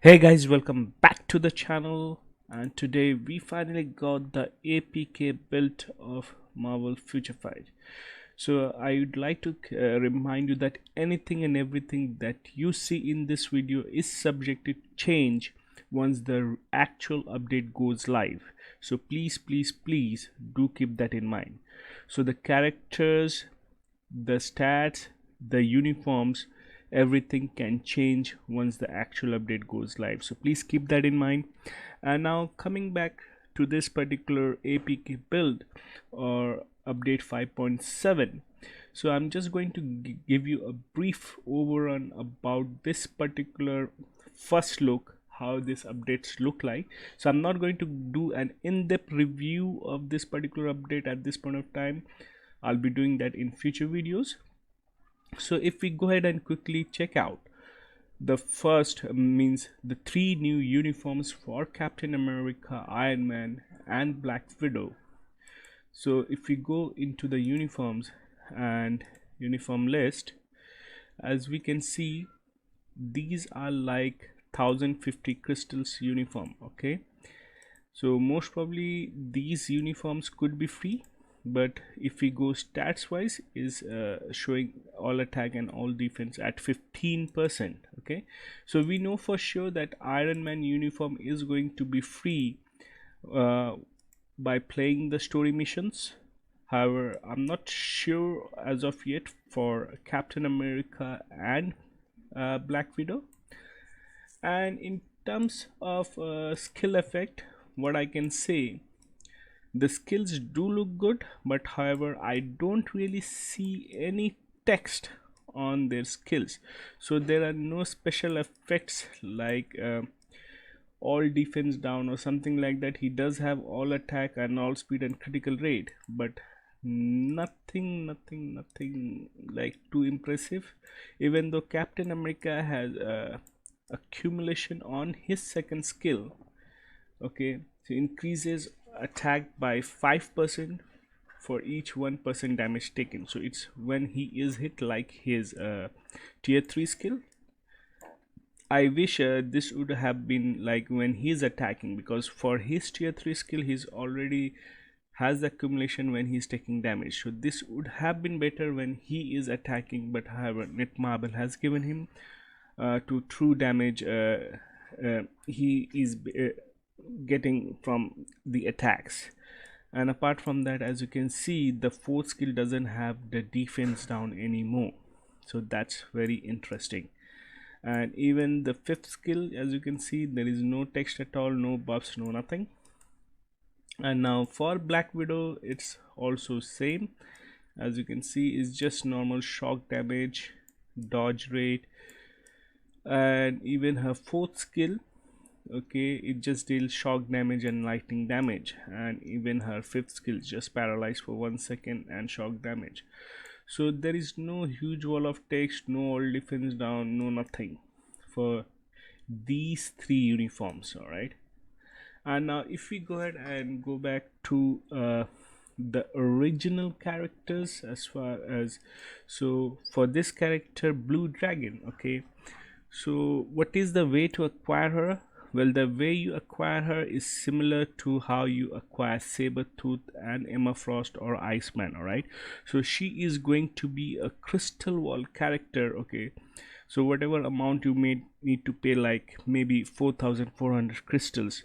Hey guys, welcome back to the channel, and today we finally got the APK build of Marvel Future Fight. So I would like to remind you that anything and everything that you see in this video is subject to change once the actual update goes live. So please do keep that in mind. So the characters, the stats, the uniforms, everything can change once the actual update goes live, so please keep that in mind. And now coming back to this particular APK build or update 5.7, so I'm just going to give you a brief overrun about this particular first look, how these updates look like. So I'm not going to do an in-depth review of this particular update at this point of time. I'll be doing that in future videos. So if we go ahead and quickly check out the first, means the three new uniforms for Captain America, Iron Man and Black Widow. So if we go into the uniforms and uniform list, as we can see, these are like 1050 crystals uniform. Okay, so most probably these uniforms could be free, but if we go stats wise, is showing all attack and all defense at 15%. Okay, so we know for sure that Iron Man uniform is going to be free uh, by playing the story missions. However, I'm not sure as of yet for Captain America and Black Widow. And in terms of skill effect, what I can say, the skills do look good, but however I don't really see any text on their skills. So there are no special effects like all defense down or something like that. He does have all attack and all speed and critical rate, but nothing like too impressive. Even though Captain America has accumulation on his second skill. Okay, so increases attack by 5% for each 1% damage taken. So it's when he is hit, like his tier 3 skill. I wish this would have been like when he's attacking, because for his tier 3 skill he's already has the accumulation when he's taking damage. So this would have been better when he is attacking, but however Netmarble has given him to true damage he is getting from the attacks. And apart from that, as you can see, the fourth skill doesn't have the defense down anymore, so that's very interesting. And even the fifth skill, as you can see, there is no text at all, no buffs, no nothing. And now for Black Widow, it's also same. As you can see, it's just normal shock damage, dodge rate, and even her fourth skill, okay, it just deals shock damage and lightning damage. And even her fifth skill just paralyzed for 1 second and shock damage. So there is no huge wall of text, no all defense down, no nothing for these three uniforms. All right, and now if we go ahead and go back to the original characters, as far as, so for this character Blue Dragon, okay, so what is the way to acquire her? Well, the way you acquire her is similar to how you acquire Sabretooth and Emma Frost or Iceman. All right, so she is going to be a crystal wall character. Okay, so whatever amount you may need to pay, like maybe 4400 crystals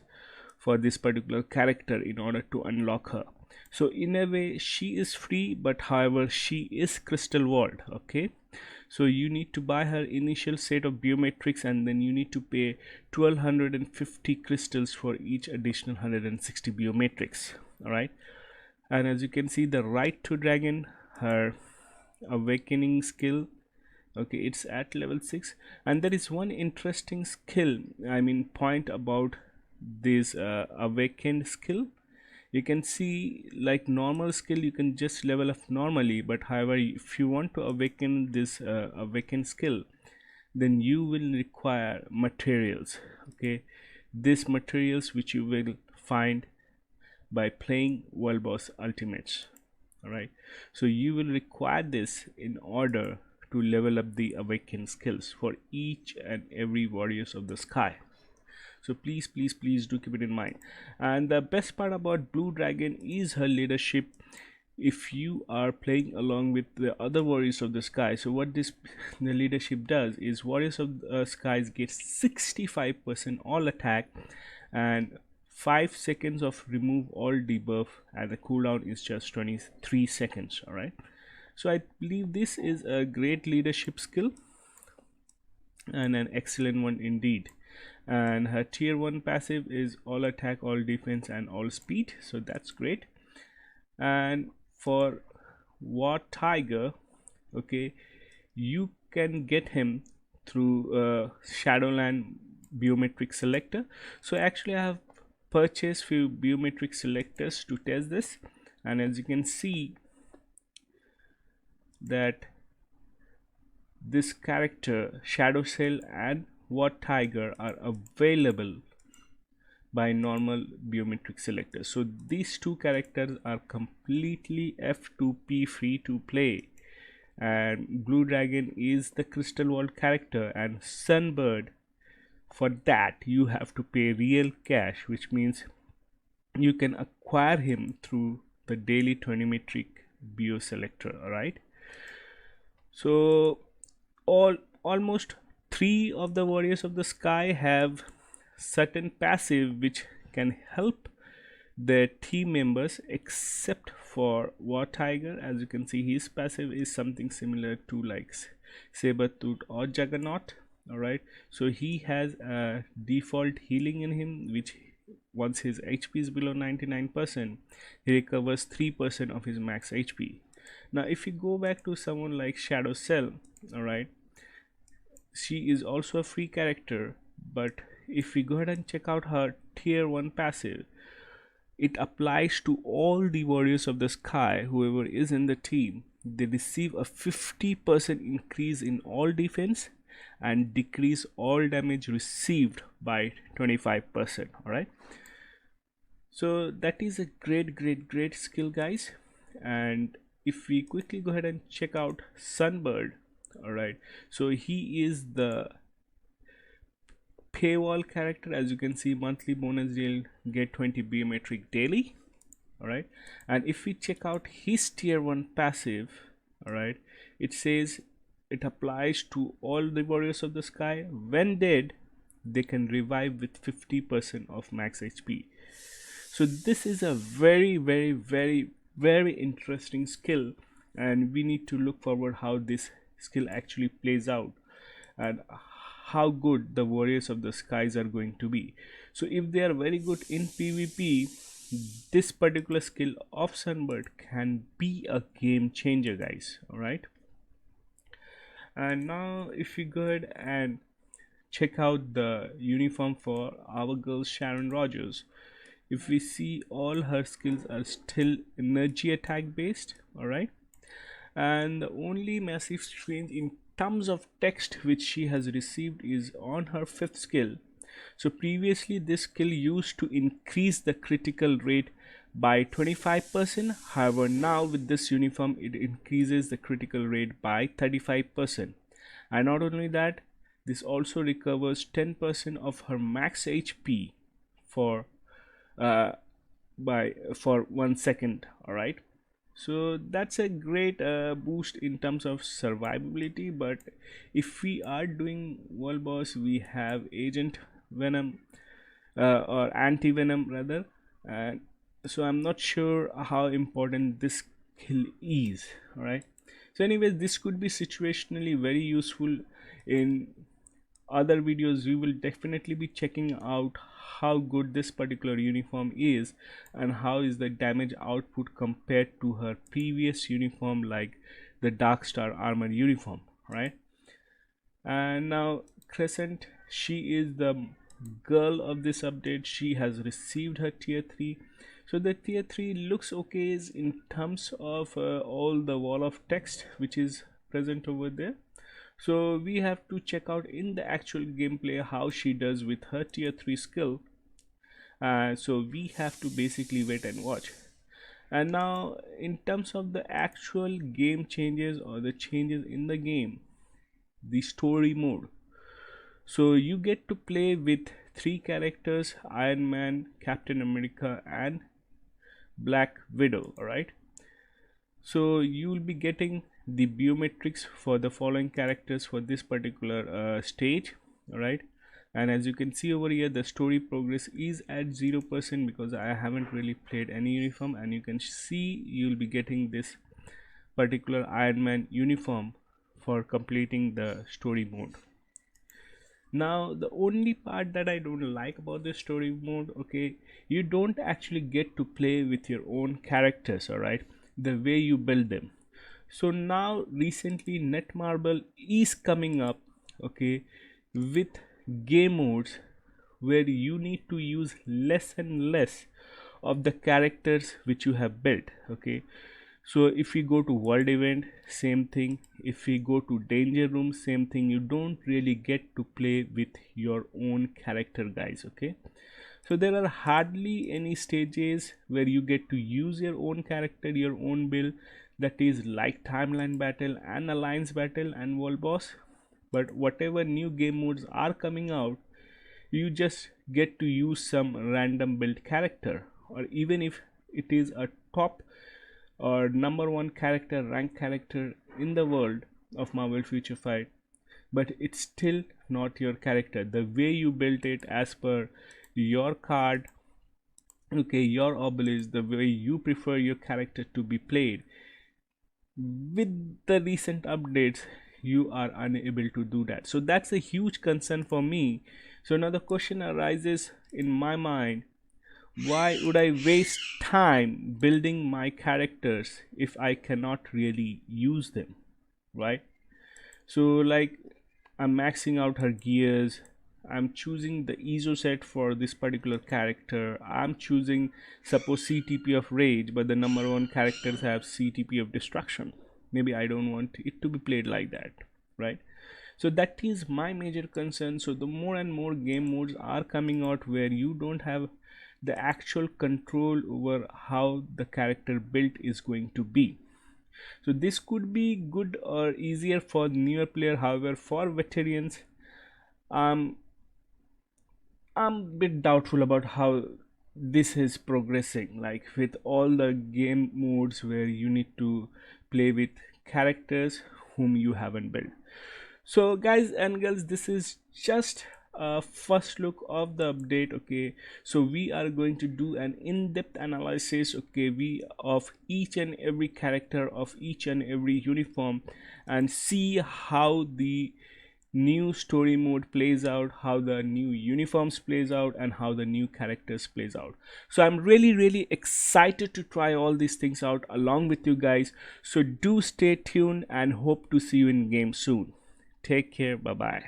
for this particular character in order to unlock her. So in a way she is free, but however she is crystal walled. Okay, so you need to buy her initial set of biometrics, and then you need to pay 1250 crystals for each additional 160 biometrics. All right, and as you can see, the right to dragon, her awakening skill, okay, it's at level 6. And there is one interesting skill, I mean point about this awakened skill. You can see, like normal skill you can just level up normally, but however if you want to awaken this awakened skill, then you will require materials. Okay, these materials which you will find by playing World Boss Ultimates. All right, so you will require this in order to level up the awakened skills for each and every warriors of the sky. So please do keep it in mind. And the best part about Blue Dragon is her leadership. If you are playing along with the other warriors of the sky, so what this the leadership does is warriors of the skies get 65% all attack and 5 seconds of remove all debuff, and the cooldown is just 23 seconds. All right, so I believe this is a great leadership skill and an excellent one indeed. And her tier 1 passive is all attack, all defense, and all speed, so that's great. And for War Tiger, okay, you can get him through Shadowland biometric selector. So actually I have purchased few biometric selectors to test this, and as you can see that this character Shadow Cell and War Tiger are available by normal biometric selectors. So these two characters are completely F2P free to play, and Blue Dragon is the Crystal World character, and Sunbird, for that you have to pay real cash, which means you can acquire him through the daily 20 metric bio selector. All right, so almost 3 of the warriors of the sky have certain passive which can help their team members, except for War Tiger. As you can see, his passive is something similar to like Sabertooth or Juggernaut. All right, so he has a default healing in him, which once his HP is below 99%, he recovers 3% of his max HP. Now if you go back to someone like Shadow Cell, all right, she is also a free character, but if we go ahead and check out her tier 1 passive, it applies to all the warriors of the sky. Whoever is in the team, they receive a 50% increase in all defense and decrease all damage received by 25%. All right, so that is a great skill, guys. And if we quickly go ahead and check out Sunbird, all right, so he is the paywall character. As you can see, monthly bonus deal, get 20 biometric daily. All right, and if we check out his tier 1 passive, all right, it says it applies to all the warriors of the sky. When dead, they can revive with 50% of max HP. So this is a very interesting skill, and we need to look forward how this skill actually plays out and how good the warriors of the skies are going to be. So if they are very good in PvP, this particular skill of Sunbird can be a game changer, guys. All right, and now if we go ahead and check out the uniform for our girl Sharon Rogers, if we see, all her skills are still energy attack based. All right, and the only massive change in terms of text which she has received is on her 5th skill. So previously this skill used to increase the critical rate by 25%. However, now with this uniform, it increases the critical rate by 35%. And not only that, this also recovers 10% of her max HP for 1 second. All right, so that's a great boost in terms of survivability. But if we are doing world boss, we have Agent Venom or Anti Venom rather, and so I'm not sure how important this skill is. All right, so anyways, this could be situationally very useful. In other videos we will definitely be checking out how good this particular uniform is and how is the damage output compared to her previous uniform, like the Dark Star armor uniform, right? And now Crescent, she is the girl of this update. She has received her tier 3. So the tier 3 looks okay in terms of all the wall of text which is present over there. So we have to check out in the actual gameplay how she does with her tier 3 skill. So we have to basically wait and watch. And now in terms of the actual game changes or the changes in the game, the story mode, so you get to play with three characters: Iron Man, Captain America, and Black Widow. All right, so you will be getting the biometrics for the following characters for this particular stage. All right, and as you can see over here, the story progress is at 0% because I haven't really played any uniform, and you can see you'll be getting this particular Iron Man uniform for completing the story mode. Now the only part that I don't like about the story mode, okay, you don't actually get to play with your own characters. All right, the way you build them. So now recently Netmarble is coming up, okay, with game modes where you need to use less and less of the characters which you have built. Okay, so if we go to world event, same thing. If we go to danger room, same thing. You don't really get to play with your own character, guys. Okay, so there are hardly any stages where you get to use your own character, your own build, that is like timeline battle and alliance battle and world boss. But whatever new game modes are coming out, you just get to use some random build character, or even if it is a top or number one character, rank character in the world of Marvel Future Fight, but it's still not your character. The way you built it as per your card, okay, your obelisk, the way you prefer your character to be played, with the recent updates you are unable to do that. So that's a huge concern for me. So now the question arises in my mind, why would I waste time building my characters if I cannot really use them, right? So like, I'm maxing out her gears, I'm choosing the ISO set for this particular character, I'm choosing suppose CTP of rage, but the number one characters have CTP of destruction. Maybe I don't want it to be played like that, right? So that is my major concern. So the more and more game modes are coming out where you don't have the actual control over how the character build is going to be. So this could be good or easier for newer player. However, for veterans, I'm a bit doubtful about how this is progressing, like with all the game modes where you need to play with characters whom you haven't built. So guys and girls, this is just a first look of the update. Okay, so we are going to do an in-depth analysis, okay, we of each and every character of each and every uniform, and see how the new story mode plays out, how the new uniforms plays out, and how the new characters plays out. So I'm really excited to try all these things out along with you guys. So do stay tuned and hope to see you in game soon. Take care. Bye bye.